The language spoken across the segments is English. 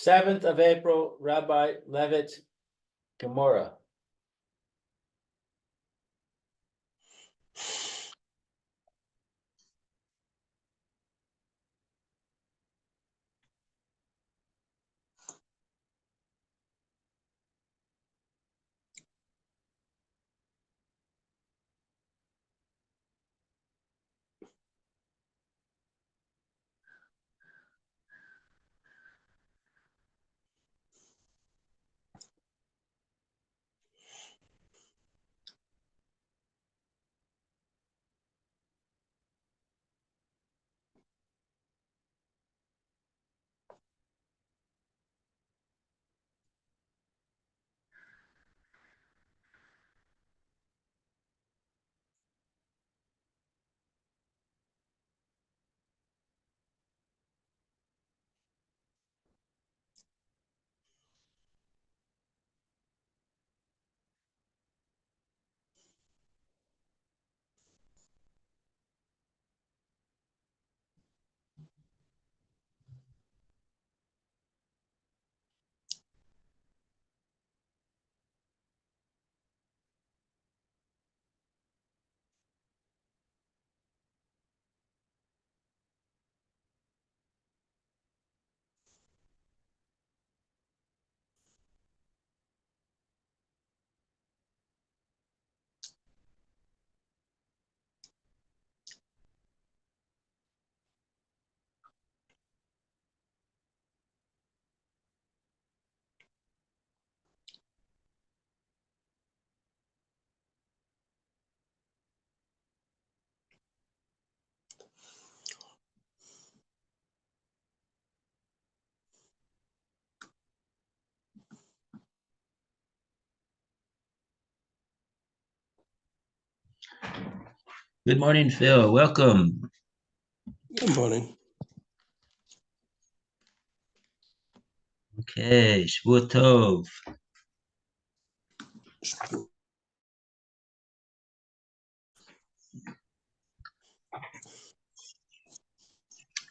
7th of April, Rabbi Levitt, Gemora. Good morning, Phil. Welcome. Good morning. Okay, Shvua Tov.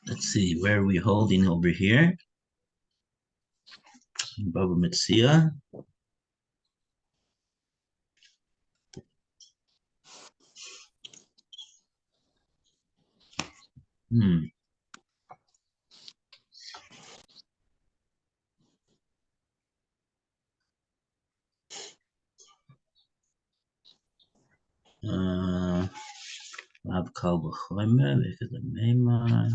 Let's see, where are we holding over here? Bava Metzia. Lav Kal V'chomer, V'ekad Meimar.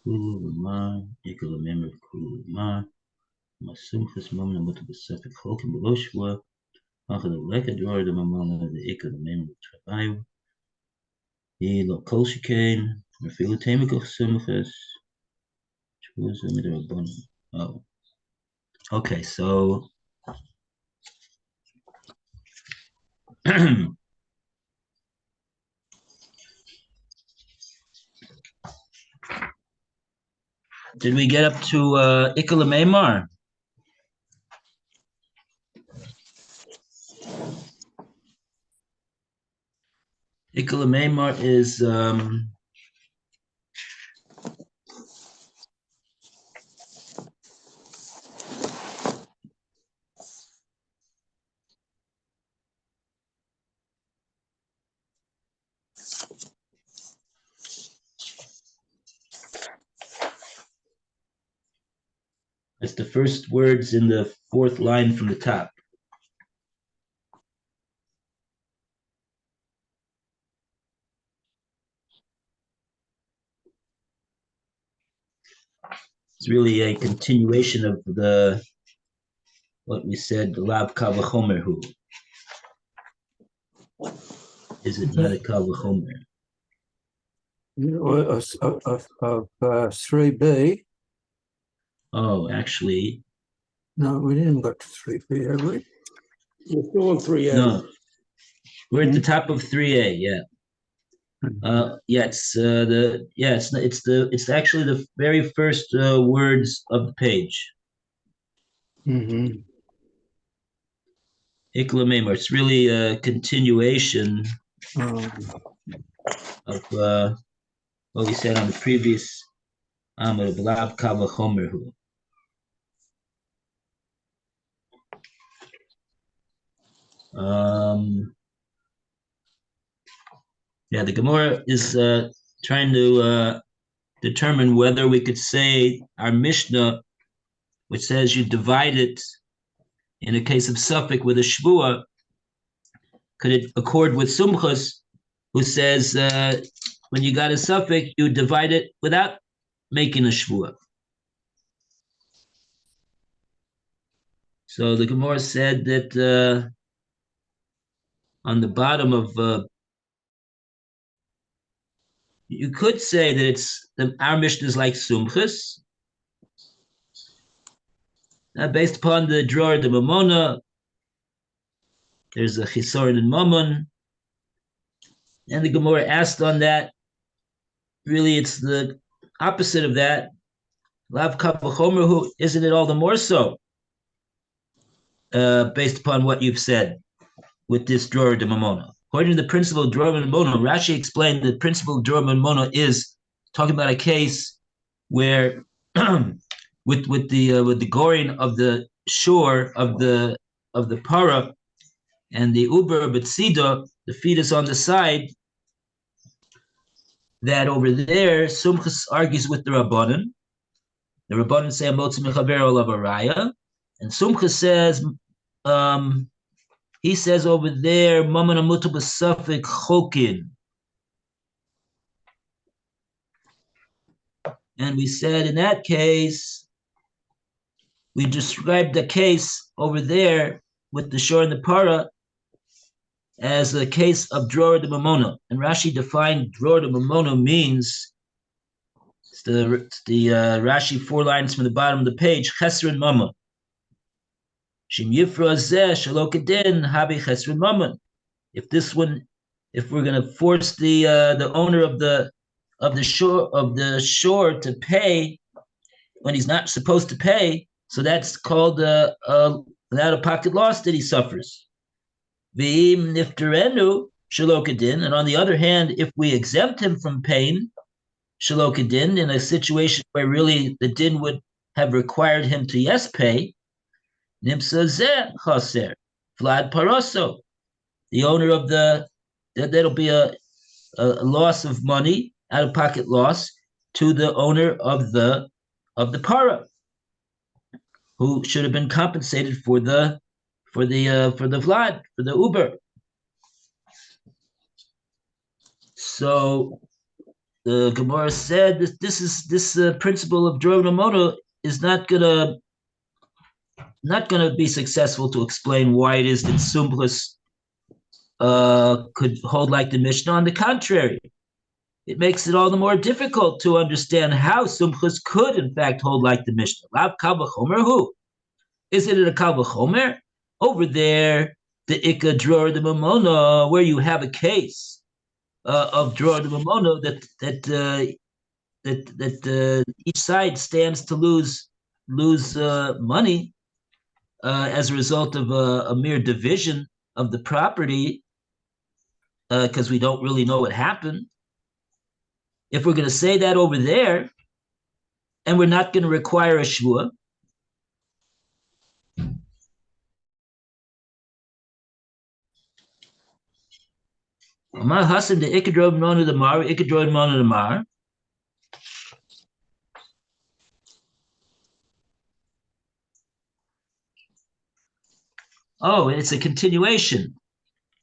Kulu V'mar, Ekad Meimar, Kulu V'mar. Masumchas Mamna Mutu B'sefek Chokim B'lo Shvua. Achad Lekad Yor the Mamana, the Ekad Meimar Travayu. He lo Kol Shekain, Refilu Temikoch Sumchas. Shvua Zemid Rabban. Oh. Okay, so did we get up to Ikala Meimar? Ikala Meimar is it's the first words in the fourth line from the top. It's really a continuation of what we said, the Lav Kal V'chomer Hu. Is it not a Kal V'chomer? Of 3B. Oh, actually. No, we didn't get to 3B, have we? We're still on 3A. No. We're at the top of 3A, yeah. Yeah, it's it's actually the very first words of the page. Mm-hmm. Ikla Meimar. It's really a continuation of what we said on the previous Amar Blav Kava Chomerhu. Yeah, the Gemora is trying to determine whether we could say our Mishnah, which says you divide it in a case of suffix with a shvua, could it accord with Sumchus, who says when you got a suffix, you divide it without making a shvua. So the Gemara said that on the bottom of you could say that our Mishnah is like Sumchus, based upon the drawer, the Mamona. There's a Chisorin and Mammon, and the Gemara asked on that. Really, it's the opposite of that. Lav Kavachomerhu, isn't it all the more so? Based upon what you've said with this drawer, the Mamona. According to the principle of drawer and Mamona, Rashi explained the principle of drawer and Mamona is talking about a case where with the goring of the shore of the para and the uber betzida, the fetus on the side, that over there Sumchus argues with the Rabbanan. The Rabbanan say Motzi Mechaber Olav Araya, and Sumchus says he says over there Maman Amutu B'Safik Chokin. And we said in that case, we described the case over there with the shore and the para as a case of dror de mamona. And Rashi defined dror de mamona means, it's the Rashi 4 lines from the bottom of the page, chesron mamon. Shim yifra zeh shalokadin habi chesron mamon. If we're going to force the owner of the shore to pay when he's not supposed to pay, so that's called an out-of-pocket loss that he suffers. V'im nifterenu shalokadin, and on the other hand, if we exempt him from paying shalokadin in a situation where really the din would have required him to pay, nimsa zeh chaser vlad paroso. The owner of that'll be a loss of money, out-of-pocket loss to the owner of the para, who should have been compensated for the vlad, for the uber. So the Gemara said that this principle of dror namono is not gonna be successful to explain why it is that Sumchus could hold like the Mishnah. On the contrary, it makes it all the more difficult to understand how Sumchus could, in fact, hold like the Mishnah. Lav kal v'chomer hu. Is it a kal v'chomer? Over there, the Ikka dror de mamona, where you have a case of dror de mamona that each side stands to lose money as a result of a mere division of the property, because we don't really know what happened. If we're going to say that over there, and we're not going to require a shvua, oh, it's a continuation.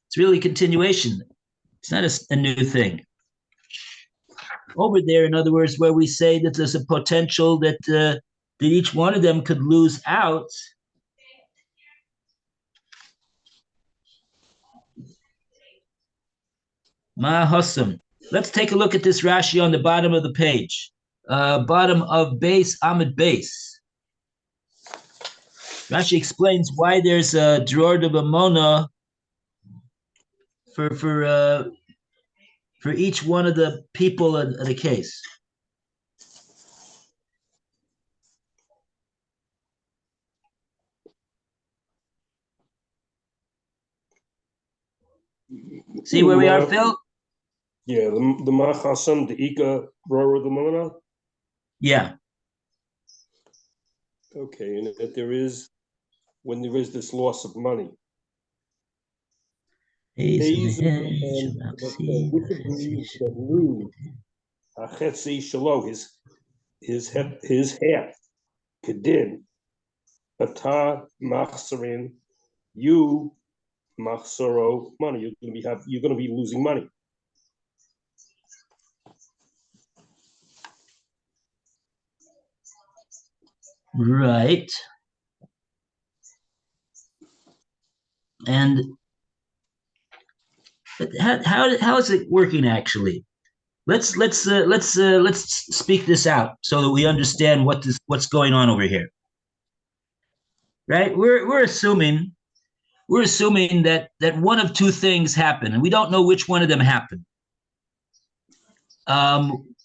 It's really a continuation. It's not a new thing. Over there, in other words, where we say that there's a potential that each one of them could lose out, ma hasam. Let's take a look at this Rashi on the bottom of the page, bottom of base Amid base. Rashi explains why there's a dror de mamona for each one of the people in the case. See where we are, Phil? Yeah, the Machasam, the Ika, Rora, the Mona. Yeah. Okay, and that there is, when there is this loss of money. Hazel And Shalak let's say, seed, which agrees that Lou, Chetzi Shalo, his half, Kedin, Ata Machsarin, you Machsoro money. You're gonna be losing money. Right. And but how is it working actually? Let's speak this out so that we understand what's going on over here. Right? We're assuming that one of two things happen, and we don't know which one of them happened.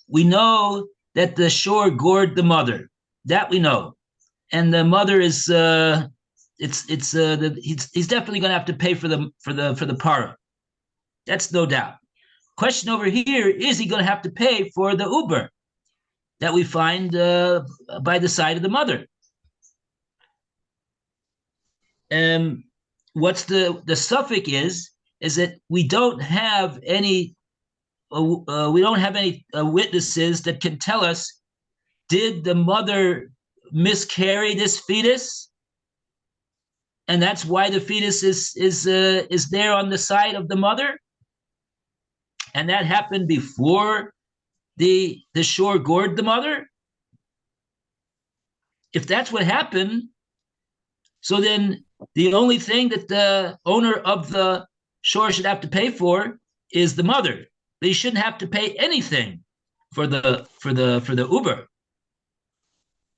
We know that the shore gored the mother. That we know, and the mother is he's definitely going to have to pay for the para. That's no doubt. Question over here, is he going to have to pay for the Uber that we find by the side of the mother? What's the suffix is that we don't have any witnesses that can tell us, did the mother miscarry this fetus, and that's why the fetus is there on the side of the mother, and that happened before the shore gored the mother? If that's what happened, so then the only thing that the owner of the shore should have to pay for is the mother. They shouldn't have to pay anything for the Uber.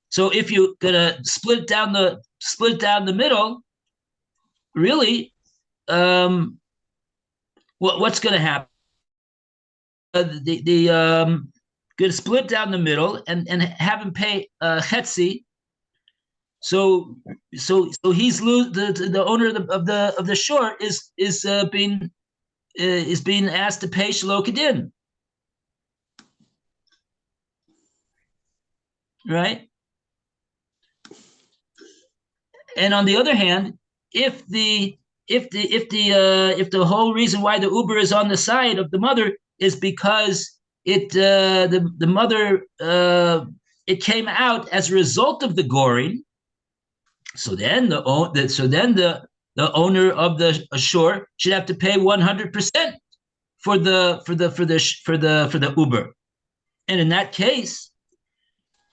So if you're gonna split it down the middle, really, what's gonna happen? Gonna split down the middle and have him pay chetzi. So he's the owner of the shore is being asked to pay shelo kedin, right? And on the other hand, if the whole reason why the Uber is on the side of the mother is because the mother it came out as a result of the goring, so then the owner of the shore should have to pay 100% for the Uber. And in that case,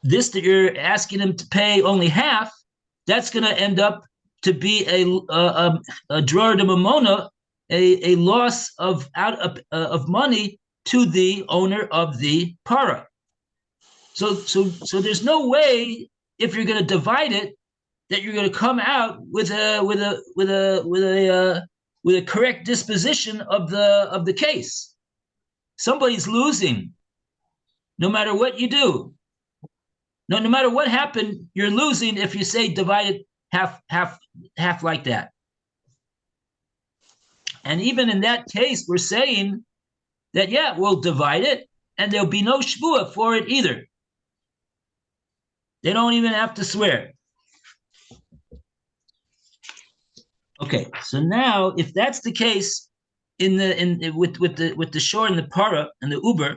this that you're asking him to pay only half, that's going to end up to be a drawer de mamona, a loss of money to the owner of the para. So there's no way, if you're going to divide it, that you're going to come out with a correct disposition of the case. Somebody's losing, no matter what you do. No matter what happened, you're losing if you say divide it half like that. And even in that case, we're saying that, yeah, we'll divide it, and there'll be no shvua for it either. They don't even have to swear. Okay, so now if that's the case with the shore and the para and the Uber.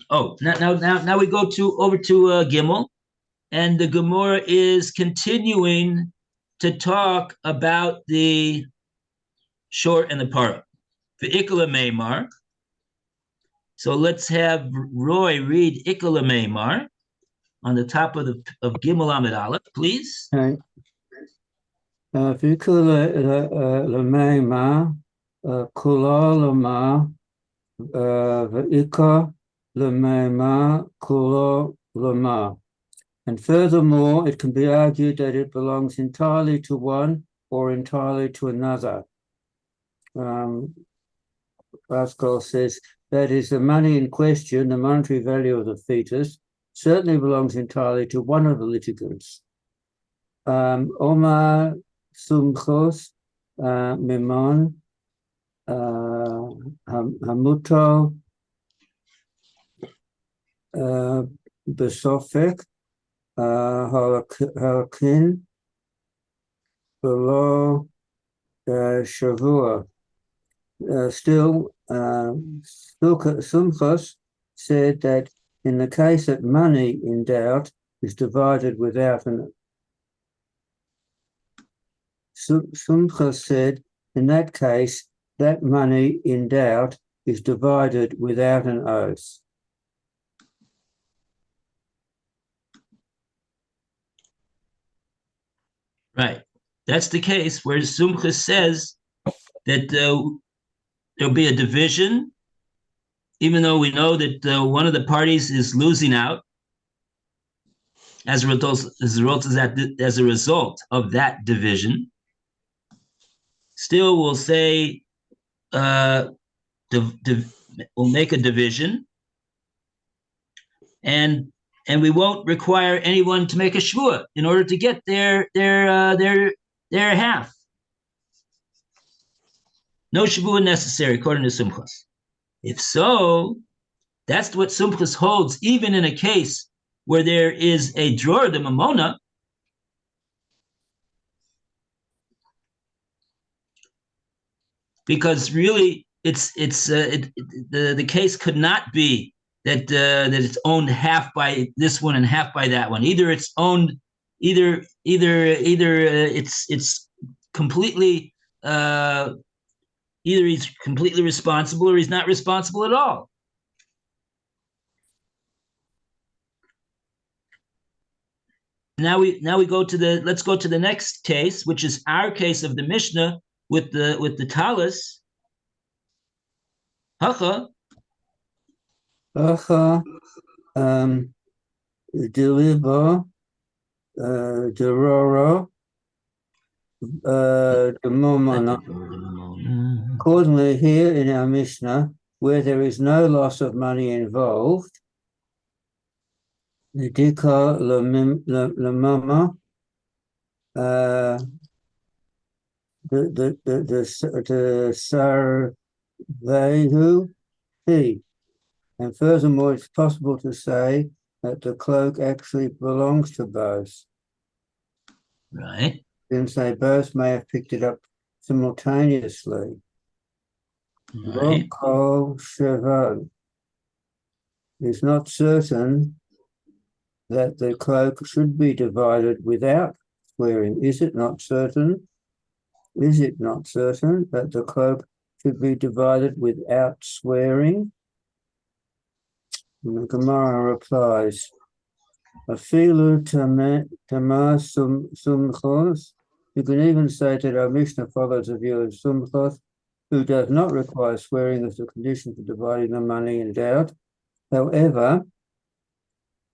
Oh, now we go over to Gimel, and the Gemora is continuing to talk about the shore and the para. Ve'ikala meimar. So let's have Roy read Ikala meimar on the top of Gimel Amid Aleph, please. Okay. Ve'ikala meimar, kula lema, ve'ika lemema kula lema. And furthermore, it can be argued that it belongs entirely to one or entirely to another. Pascal says, that is, the money in question, the monetary value of the fetus, certainly belongs entirely to one of the litigants. Omar Sumchos Mimon Hamuto besofek, halakin, below, shavua. Still, Sumchus said that in the case that money in doubt is divided without an Sumchus said in that case that money in doubt is divided without an oath. Right. That's the case where Sumchus says that there'll be a division, even though we know that one of the parties is losing out as a result of that division. Still, we'll say we'll make a division, and we won't require anyone to make a shvua in order to get their half. No shvua necessary, according to Sumchus. If so, that's what Sumchus holds, even in a case where there is a dror de mamona. Because really, the case could not be that it's owned half by this one and half by that one. Either it's owned, either it's completely either he's completely responsible or he's not responsible at all. Now we go to let's go to the next case, which is our case of the Mishnah with the talis. Hacha. Deliver, Derora, Gemora. Accordingly, here in our Mishnah, where there is no loss of money involved, the Dika Lamama, the Sarvehu, he. And furthermore, it's possible to say that the cloak actually belongs to both. Right. Since they both may have picked it up simultaneously. Right. Local Cheval is not certain that the cloak should be divided without swearing. Is it not certain? Is it not certain that the cloak should be divided without swearing? And the Gemara replies, Afilu Tamar Sumchos. You can even say that our Mishnah follows the view of Sumchos, who does not require swearing as a condition for dividing the money in doubt. However,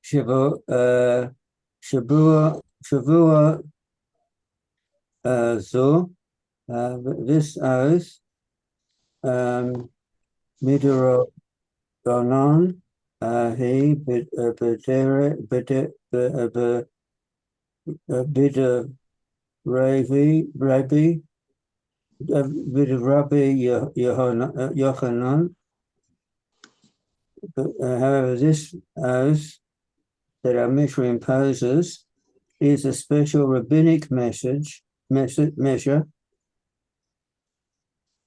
Shavua Zo, this oath, Midoro Donon, he Bida Rabbi Yochanan. However, this oath that our Mishnah imposes is a special rabbinic measure,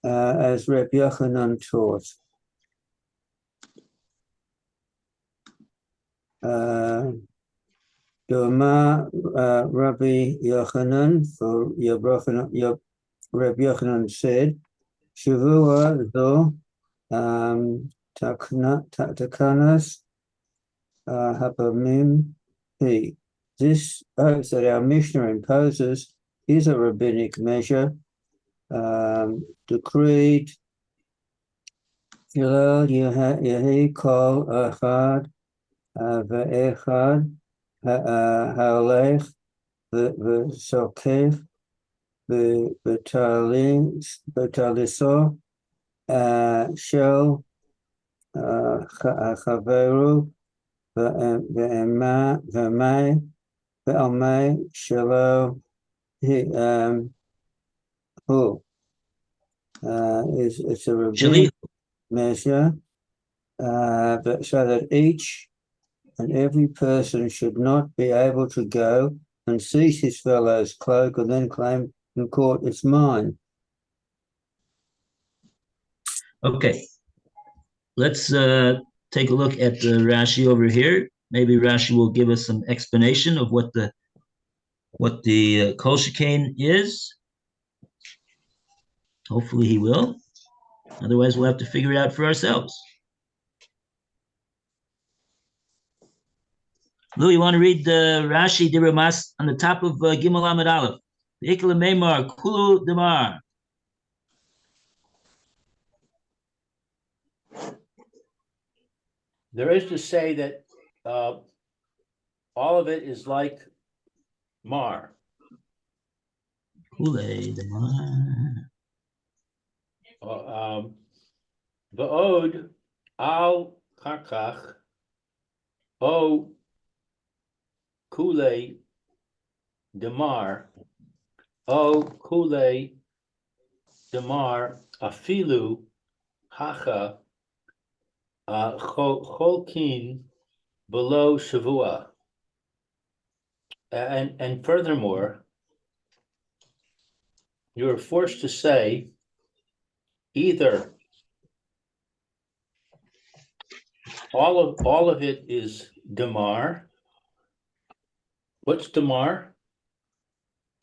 as Rabbi Yochanan taught. Doma Rabbi Yochanan, for Rabbi Yochanan said, Shavua Zo Takanas Hapamim He. This oath that our Mishnah imposes is a rabbinic measure, decreed Hilal Yehi Kol Achad Ve'echad Ha'alech Ve'sokef Ve'taliso Shel Chaveru Ve'amay Shelo Hu. It's a rabbinic measure, but so that each and every person should not be able to go and seize his fellow's cloak and then claim in court it's mine. Okay, let's take a look at the Rashi over here. Maybe Rashi will give us some explanation of what the kol shekain is. Hopefully he will. Otherwise, we'll have to figure it out for ourselves. Lou, you want to read the Rashi Diramas on the top of Gimel Amud Aleph? Ikla Meimar Kulu Demar. There is to say that all of it is like Mar. Kule Demar. Va'od al karkach o kule demar o kule demar afilu hacha cholkin below shavua. And furthermore, you are forced to say either all of it is Damar. What's Damar?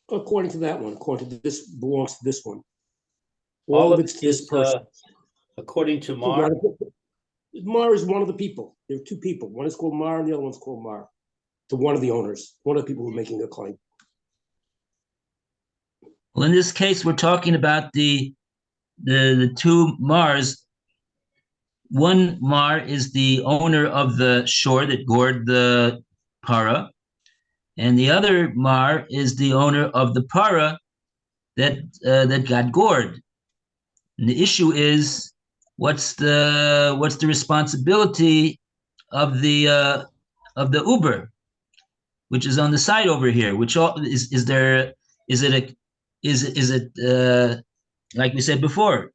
According to that one, according to this, belongs to this one. All of it's it this is person. according to Mar. Mar is one of the people. There are two people. One is called Mar and the other one's called Mar. To one of the owners, one of the people who are making the claim. Well, in this case, we're talking about the two Mars. One Mar is the owner of the shore that gored the para, and the other Mar is the owner of the para that got gored. And the issue is, what's the responsibility of the Uber, which is on the side over here? Which is there? Is it like we said before?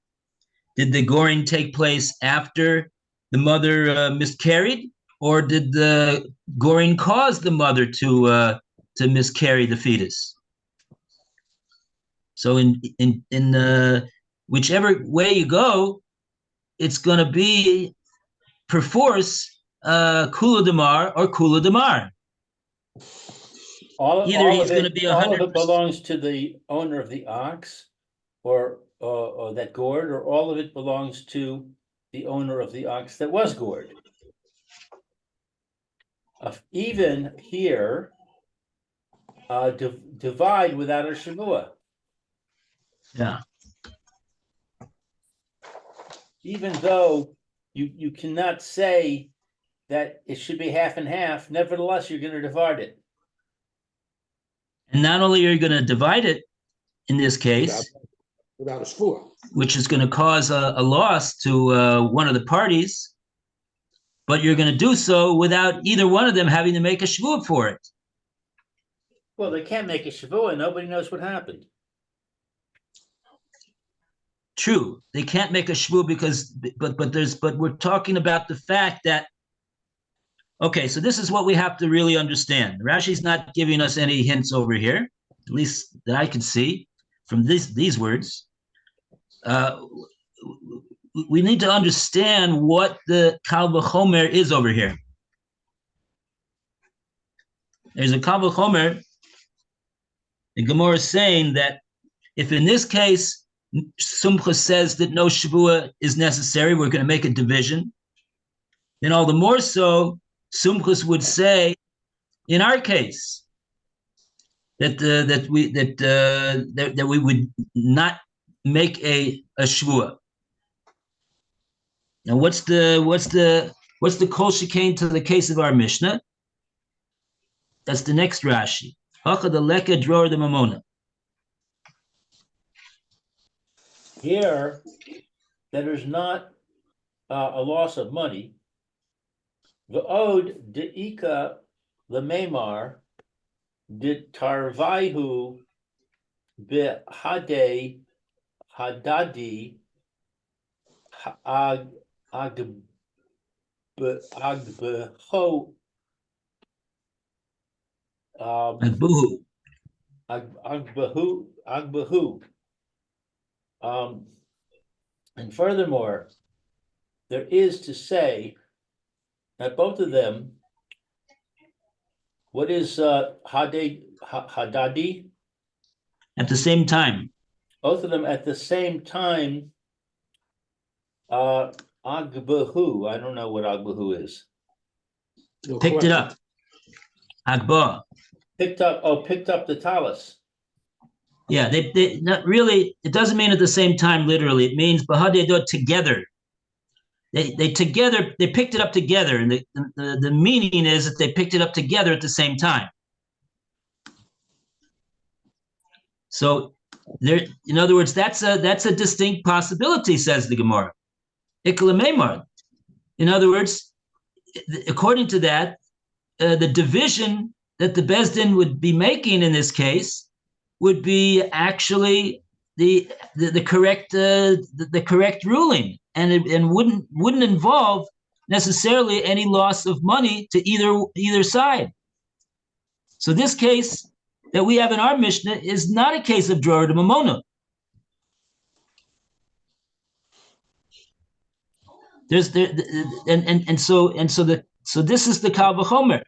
Did the goring take place after the mother miscarried, or did the goring cause the mother to miscarry the fetus? So in whichever way you go, it's going to be perforce kula damar or kula damar. Either he's going to be 100%. All of it belongs to the owner of the ox, or that gored, or all of it belongs to the owner of the ox that was gored. Even here, divide without a shavua. Yeah. Even though you cannot say that it should be half and half, nevertheless, you're going to divide it. And not only are you going to divide it, in this case, without a shvua, which is going to cause a loss to one of the parties, but you're going to do so without either one of them having to make a shvua for it. Well, they can't make a shavua. Nobody knows what happened. True, they can't make a shvua but we're talking about the fact that, okay, so this is what we have to really understand. Rashi's not giving us any hints over here, at least that I can see from these words. We need to understand what the kal v'chomer is over here. There's a kal v'chomer. The Gemora is saying that if in this case Sumcha says that no shavua is necessary, we're going to make a division, then all the more so Sumchus would say, in our case, that we would not make a shvua. Now, what's the kol shekain to the case of our Mishnah? That's the next Rashi. Hacha the leka dror the mamona. Here, that is not a loss of money. V'od de'ika lememar de tarvaihu behade hadadi agbeho Agbuhu. Agbahu. And furthermore, there is to say that both of them, what is Hadadi? At the same time. Both of them at the same time, Agbahu, I don't know what Agbahu is. You'll Picked it collect up. Agba. Picked up the talus. Yeah, they not really, it doesn't mean at the same time, literally. It means bahadedot together. They together, they picked it up together. And the meaning is that they picked it up together at the same time. So there, in other words, that's a distinct possibility, says the Gemara. In other words, according to that, the division that the Beis Din would be making in this case would be actually the correct ruling, and wouldn't involve necessarily any loss of money to either side. So this case that we have in our Mishnah is not a case of drawer to mamona. So this is the Kal V'chomer.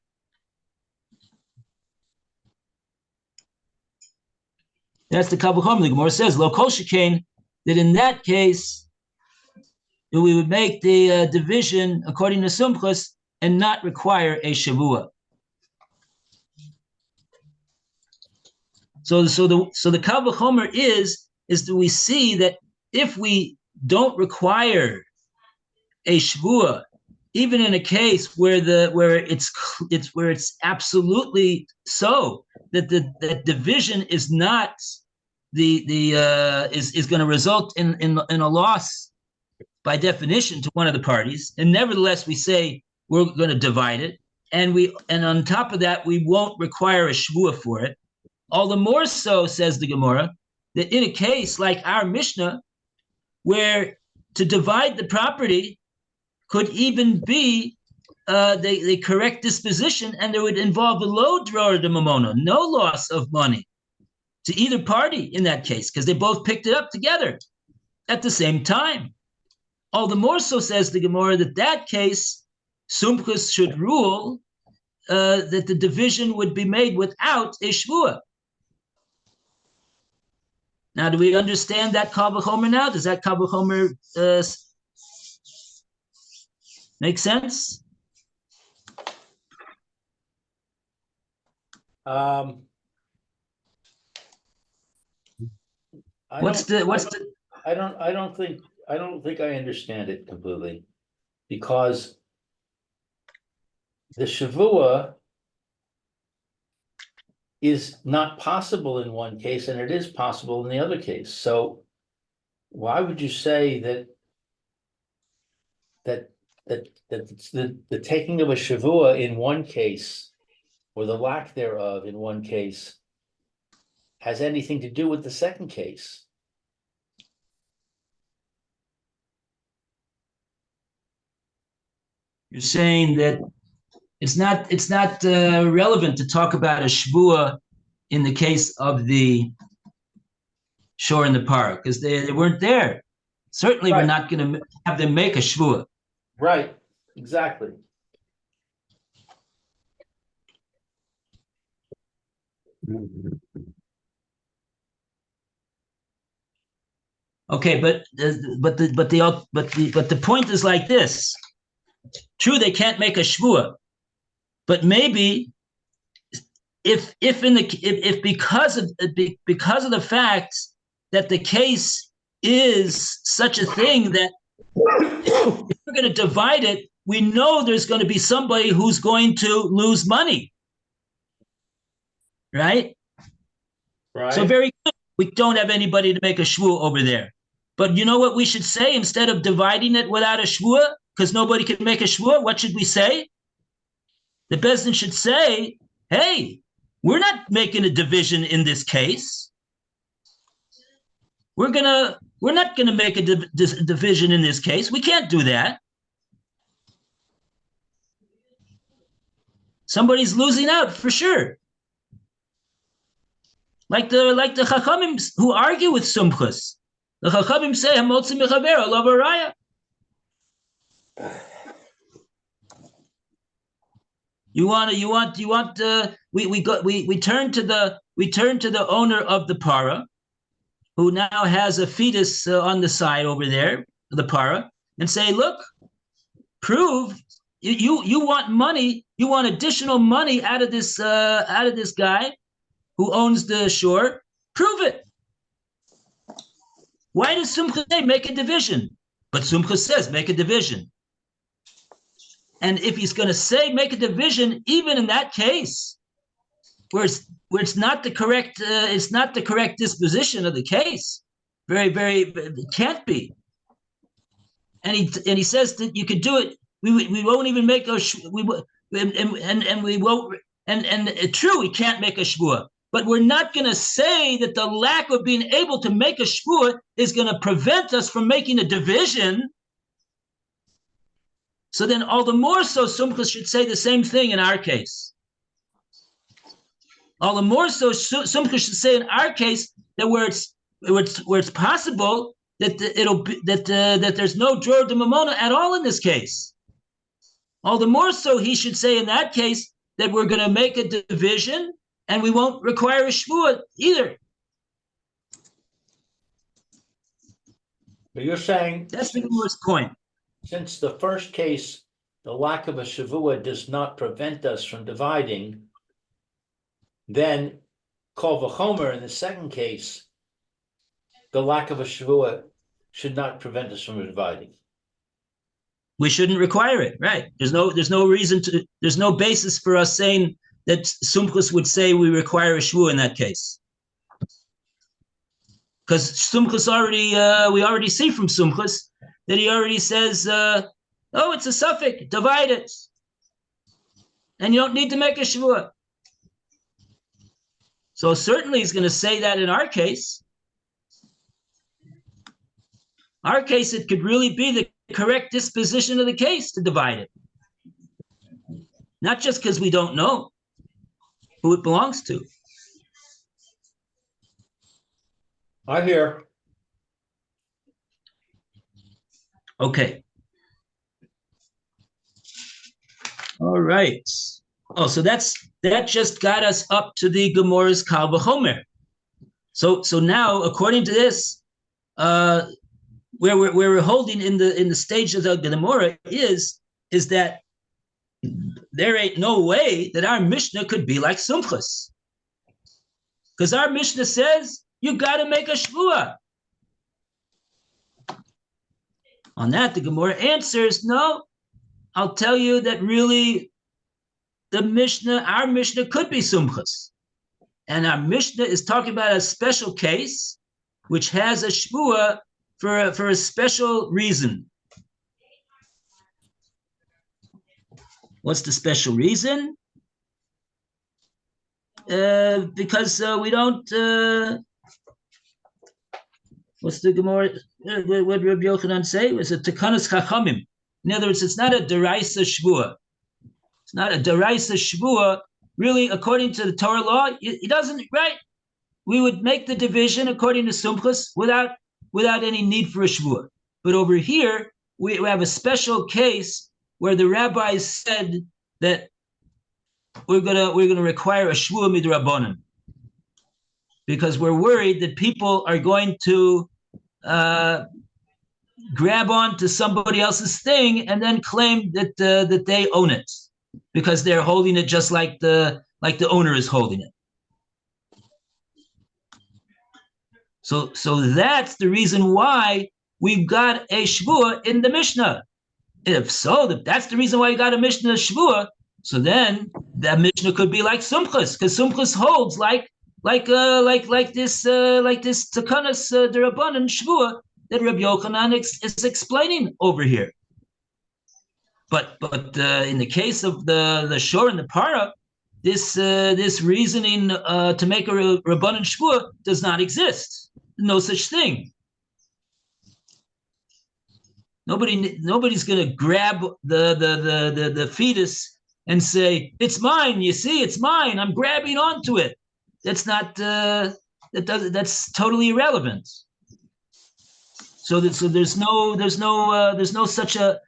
That's the Kal V'chomer. The Gemara says, Lo kol shekain, that in that case, we would make the division according to Sumchus and not require a Shavua. So the Kal V'chomer is that we see that if we don't require a Shavua, even in a case where it's absolutely so that the division is not is going to result in a loss by definition to one of the parties, and nevertheless we say we're going to divide it, and on top of that we won't require a shvua for it. All the more so, says the Gemara, that in a case like our Mishnah, where to divide the property could even be the correct disposition, and there would involve a low drawer de mamona, no loss of money to either party in that case, because they both picked it up together at the same time. All the more so, says the Gemara, that case, Sumchus should rule that the division would be made without a shvua. Now, do we understand that Kal V'chomer now? Does that Kal V'chomer make sense? I don't think I understand it completely, because the shavua is not possible in one case and it is possible in the other case. So why would you say that the taking of a shavua in one case, or the lack thereof in one case, has anything to do with the second case? You're saying that it's not relevant to talk about a shvua in the case of the shore in the park, because they weren't there. Certainly, right. We're not going to have them make a shvua. Right, exactly. Okay, but the point is like this. True, they can't make a shvua, but maybe if because of the fact that the case is such a thing that if we're going to divide it, we know there's going to be somebody who's going to lose money, right? Right. So very good. We don't have anybody to make a shvua over there. But you know what we should say instead of dividing it without a shvua, because nobody can make a shvua? What should we say? The Beis Din should say, hey, we're not making a division in this case. We're not gonna make a division in this case. We can't do that. Somebody's losing out for sure. Like the Chachamim who argue with Sumchus. The Chachamim say Hamotzi Mechaver Alav Araya. We turn to the owner of the para, who now has a fetus on the side over there, the para, and say, look, prove you want money, you want additional money out of this guy who owns the shore. Prove it. Why does Sumchus say make a division? But Sumchus says make a division. And if he's going to say make a division, even in that case, where it's not the correct disposition of the case, it can't be. And he says that you could do it. We won't even make a true, we can't make a shvua. But we're not going to say that the lack of being able to make a shvua is going to prevent us from making a division. So then all the more so Sumchus should say the same thing in our case. All the more so Sumchus should say in our case that where it's possible that that there's no dror de mamona at all in this case. All the more so he should say in that case that we're going to make a division and we won't require a shvua either. But you're saying that's the Gemara's point. Since the first case, the lack of a shavua does not prevent us from dividing, then kol v'chomer in the second case, the lack of a shavua should not prevent us from dividing. We shouldn't require it, right? There's no basis for us saying that Sumchus would say we require a shvua in that case. Because Sumchus we already see from Sumchus that he already says, oh, it's a suffix, divide it. And you don't need to make a shvua. So certainly he's going to say that in our case. Our case, it could really be the correct disposition of the case to divide it. Not just because we don't know who it belongs to. I hear. Okay. All right. Oh, so that just got us up to the Gemora's Kal V'chomer. So now, according to this, where we're holding in the stages of the Gemora is that there ain't no way that our Mishnah could be like Sumchus. Because our Mishnah says you got to make a shvua. On that, the Gemara answers, no, I'll tell you that really our Mishnah could be Sumchus. And our Mishnah is talking about a special case which has a shvua for a special reason. What's the special reason? Because we don't. What's the Gemara? What Rabbi Yochanan say? Was it Tekanos Chachamim? In other words, it's not a deraisa shvua. It's not a deraisa shvua. Really, according to the Torah law, it doesn't. Right? We would make the division according to Sumchus without any need for a shvua. But over here, we have a special case where the rabbis said that we're gonna require a shvua midrabanan because we're worried that people are going to grab on to somebody else's thing and then claim that they own it because they're holding it just like the owner is holding it. So that's the reason why we've got a shvua in the Mishnah. If so, that's the reason why you got a Mishnah shvua. So then that Mishnah could be like Sumchus, because Sumchus holds like this Takanas Derabanan shvua that Rabbi Yochanan is explaining over here. But in the case of the shor and the para, this reasoning to make a Rabbanan shvua does not exist. No such thing. Nobody's going to grab the fetus and say, it's mine, you see, it's mine, I'm grabbing onto it. That's not that's totally irrelevant. So there's no such a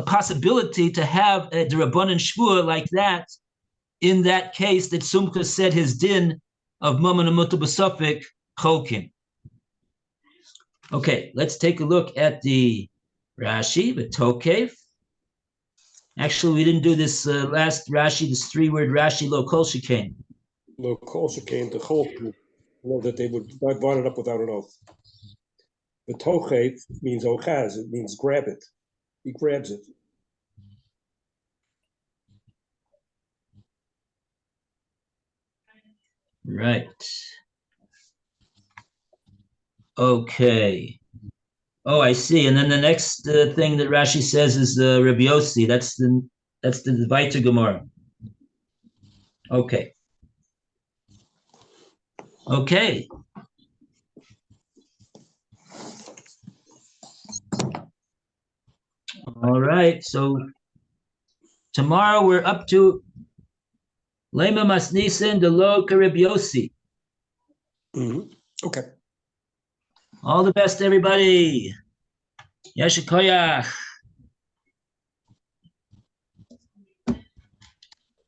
possibility to have a Rabbanan Shvua like that in that case that Sumka said his din of Mammon Amuta B'Safek Cholkin. Okay, let's take a look at the Rashi, the Tokev. Actually, we didn't do this last Rashi, this 3-word Rashi, Lo Kol Shekain. Lo Kol Shekain, the Cholkin, that they would divide it up without an oath. The Tochev means Ochaz, it means grab it. He grabs it. Right. Okay. Oh, I see. And then the next thing that Rashi says is the Rabbi Yossi. That's the Weiter Gemora. Okay. Okay. All right. So tomorrow we're up to Lema Masnisen de Lo Rabbi Yossi. Okay. All the best, everybody. Yesha Koyach.